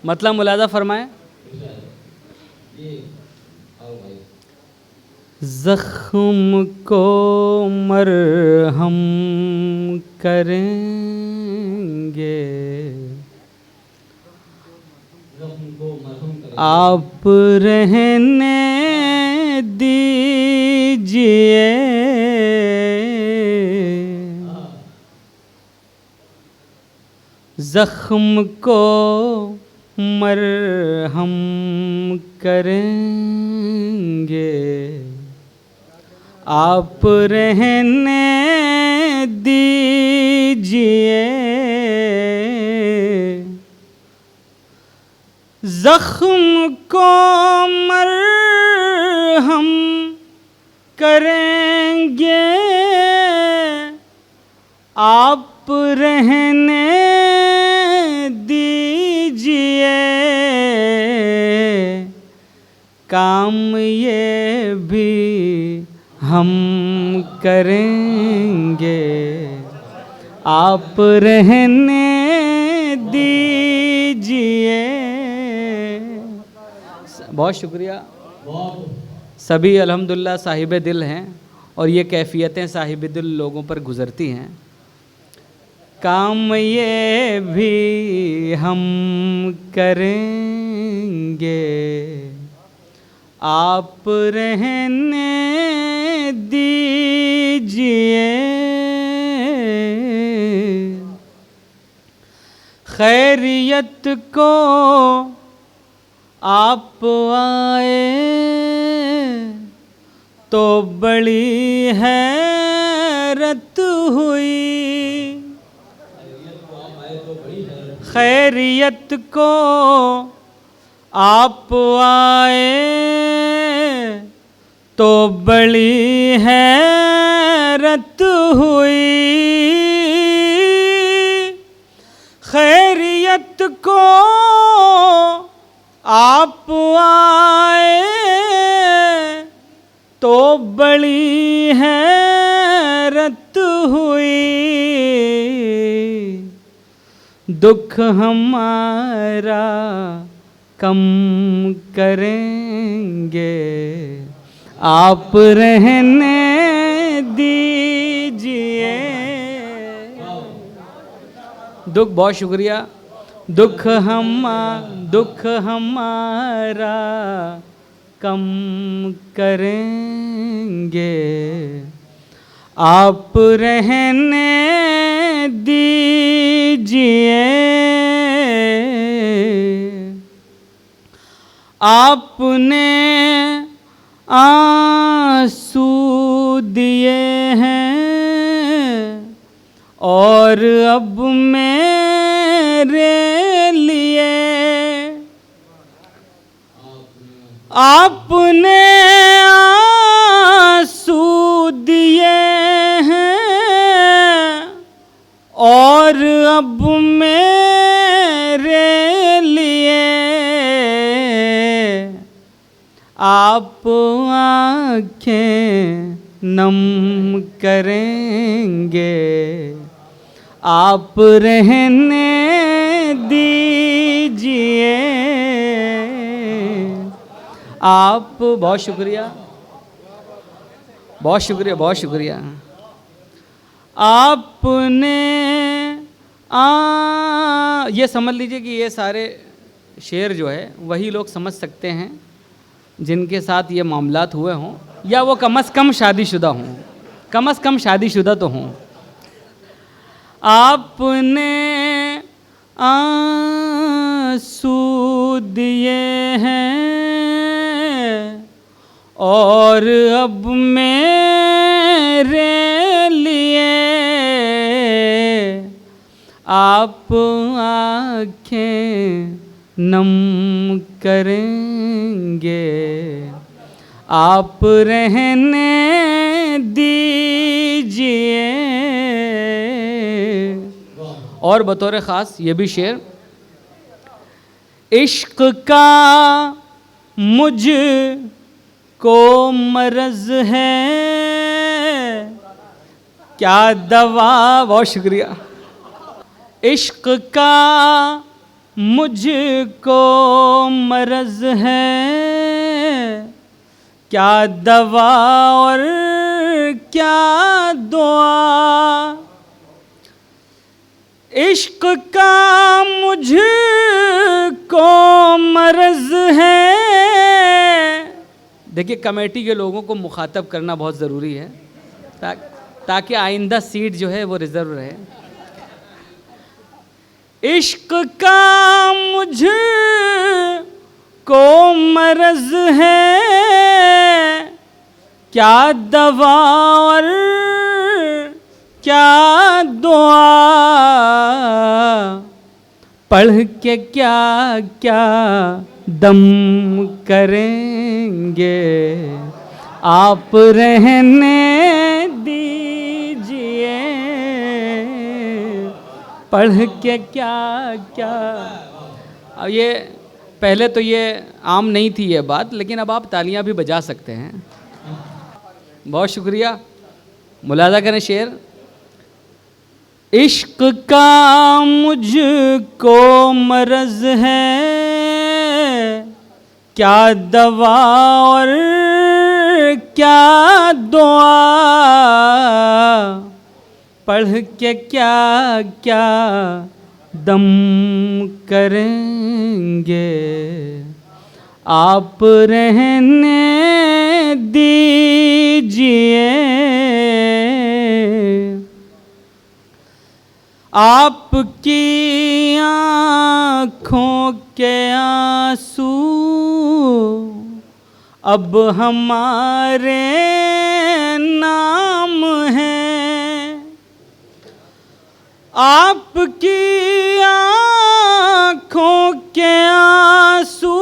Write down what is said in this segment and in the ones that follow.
मतलब मुलाजा फरमाएं। ज़ख्म को मरहम करेंगे, आप रहने दीजिए, ज़ख्म को मरहम करेंगे, आप रहने दीजिए, ज़ख्म को मरहम करेंगे, आप रहने दीजिए, काम ये भी हम करेंगे, आप रहने दीजिए। बहुत शुक्रिया। सभी अल्हम्दुलिल्लाह साहिब दिल हैं और ये कैफ़ियतें साहिब दिल लोगों पर गुज़रती हैं। काम ये भी हम करेंगे, आप रहने दीजिए, खैरियत को आप आए तो बड़ी हैरत हुई, खैरियत को आप आए तो बड़ी हैरत हुई, खैरियत को आप आए तो बड़ी हैरत हुई, दुख हमारा कम करेंगे, आप रहने दीजिए। दुख, बहुत शुक्रिया। दुख हमारा कम करेंगे, आप रहने दीजिए, आपने आंसू दिए हैं और अब मेरे लिए, आपने आंसू दिए हैं और अब मेरे लिए, आप आँखें नम करेंगे, आप रहने दीजिए, आप। बहुत शुक्रिया, बहुत शुक्रिया, बहुत शुक्रिया। आपने ये समझ लीजिए कि ये सारे शेर जो है वही लोग समझ सकते हैं जिनके साथ ये मामलात हुए हों, या वो कम से कम शादीशुदा हों, कम से कम शादीशुदा तो हों। आपने आंसू दिए हैं और अब मेरे लिए, आप आँखें नम करेंगे, आप रहने दीजिए। और बतौर ख़ास ये भी शेर, इश्क का मुझ को मरज़ है क्या दवा। बहुत शुक्रिया। इश्क का मुझको मरज है, क्या दवा और क्या दुआ। इश्क का मुझको मरज है। देखिए, कमेटी के लोगों को मुखातब करना बहुत ज़रूरी है ताकि आइंदा सीट जो है वो रिज़र्व रहे। इश्क का मुझको मरज है, क्या दवा और क्या दुआ। पढ़ के क्या क्या दम करेंगे, आप रहने दीजिए। पढ़ के क्या क्या। अब ये पहले तो ये आम नहीं थी ये बात, लेकिन अब आप तालियां भी बजा सकते हैं। बहुत शुक्रिया। मुलाज़ा करें शेर। इश्क का मुझको मरज है, क्या दवा और क्या दुआ। पढ़ के क्या क्या दम करेंगे, आप रहने दीजिए। आपकी आँखों के आंसू अब हमारे नाम हैं। आपकी आँखों के आंसू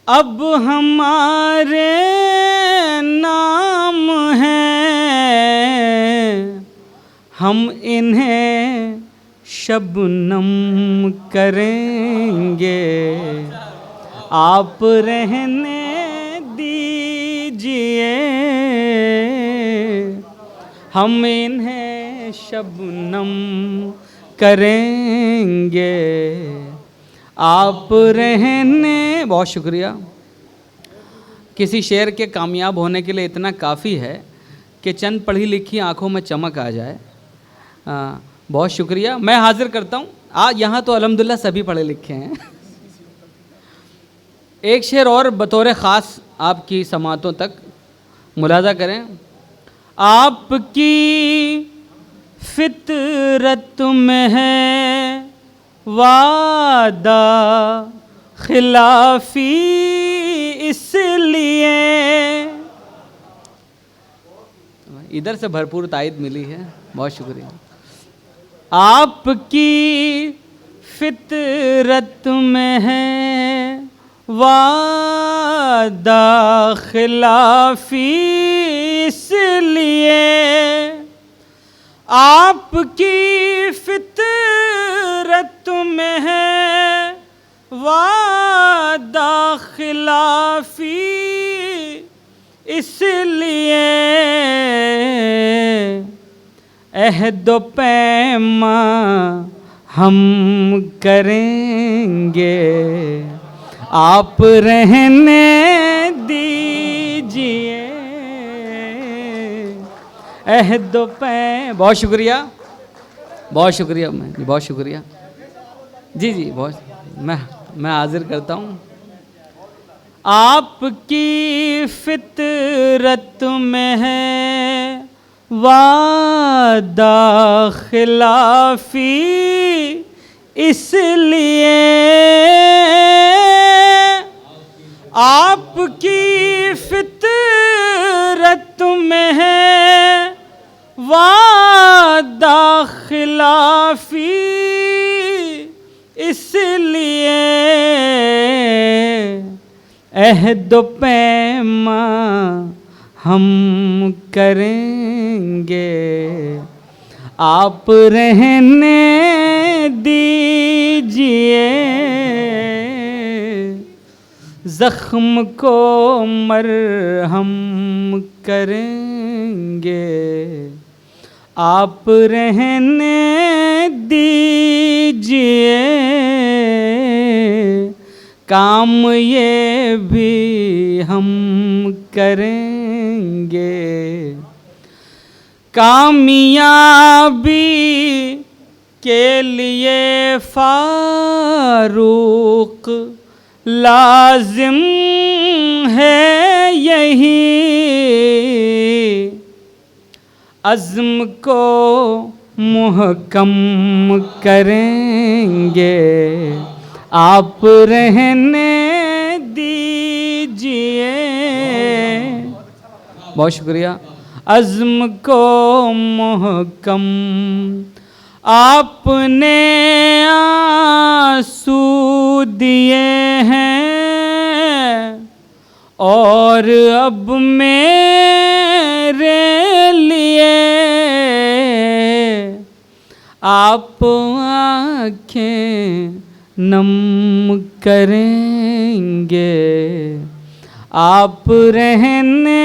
अब हमारे नाम हैं। हम इन्हें शबनम करेंगे, आप रहने दीजिए। हम इन्हें शबनम करेंगे, आप रहने। बहुत शुक्रिया। किसी शेर के कामयाब होने के लिए इतना काफ़ी है कि चंद पढ़ी लिखी आँखों में चमक आ जाए। बहुत शुक्रिया। मैं हाजिर करता हूँ। यहाँ तो अल्हम्दुलिल्लाह सभी पढ़े लिखे हैं। एक शेर और बतौर ख़ास आपकी समातों तक मुलाज़ा करें। आपकी फितरत में है वादा खिलाफी, इसलिए इधर से भरपूर तायद मिली है। बहुत शुक्रिया। आपकी फितरत में है वादा खिलाफी, इसलिए आपकी फितरत में है वादा खिलाफी, इसलिए अहद पैमा हम करेंगे, आप रहने दीजिए। अहद बहुत शुक्रिया, बहुत शुक्रिया। बहुत शुक्रिया जी जी। बहुत मैं हाजिर करता हूँ। आपकी फितरत में है वादा खिलाफी, इसलिए आपकी फितरत में है वादा खिलाफी, इसलिए अहद पैमा हम करेंगे, आप रहने दीजिए। ज़ख्म को मरहम करेंगे, आप रहने दीजिए, काम ये भी हम करेंगे। कामयाबी के लिए फारूक लाजिम है यही, अज़्म को मुहकम करेंगे, आप रहने दीजिए। बहुत शुक्रिया। अज़्म को मुहकम, आपने आंसू दिए हैं और अब मेरे लिए आप आँखें नम करेंगे, आप रहने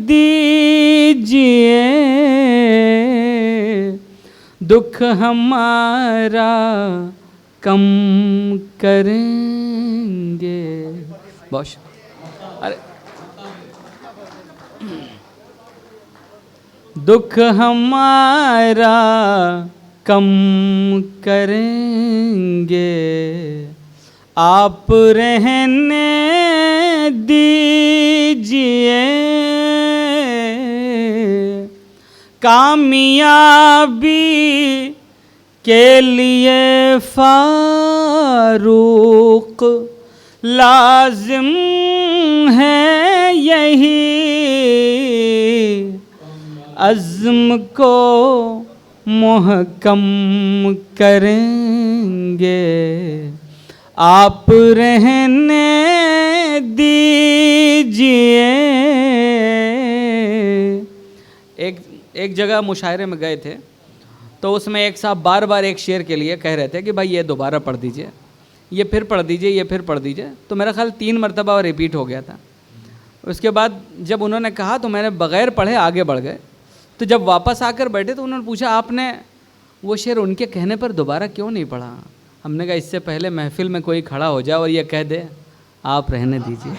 दीजिए, दुख हमारा कम करेंगे। बहुत अरे दुख हमारा कम करेंगे, आप रहने दीजिए। कामयाबी के लिए फारूक लाजिम है यही, अज़्म को मुहकम करेंगे, आप रहने दीजिए। एक जगह मुशायरे में गए थे तो उसमें एक साहब बार बार एक शेर के लिए कह रहे थे कि भाई ये दोबारा पढ़ दीजिए, ये फिर पढ़ दीजिए, ये फिर पढ़ दीजिए। तो मेरा ख्याल 3 मरतबा रिपीट हो गया था। उसके बाद जब उन्होंने कहा तो मैंने बग़ैर पढ़े आगे बढ़ गए। तो जब वापस आकर बैठे तो उन्होंने पूछा आपने वो शेर उनके कहने पर दोबारा क्यों नहीं पढ़ा? हमने कहा इससे पहले महफिल में कोई खड़ा हो जाए और ये कह दे आप रहने दीजिए।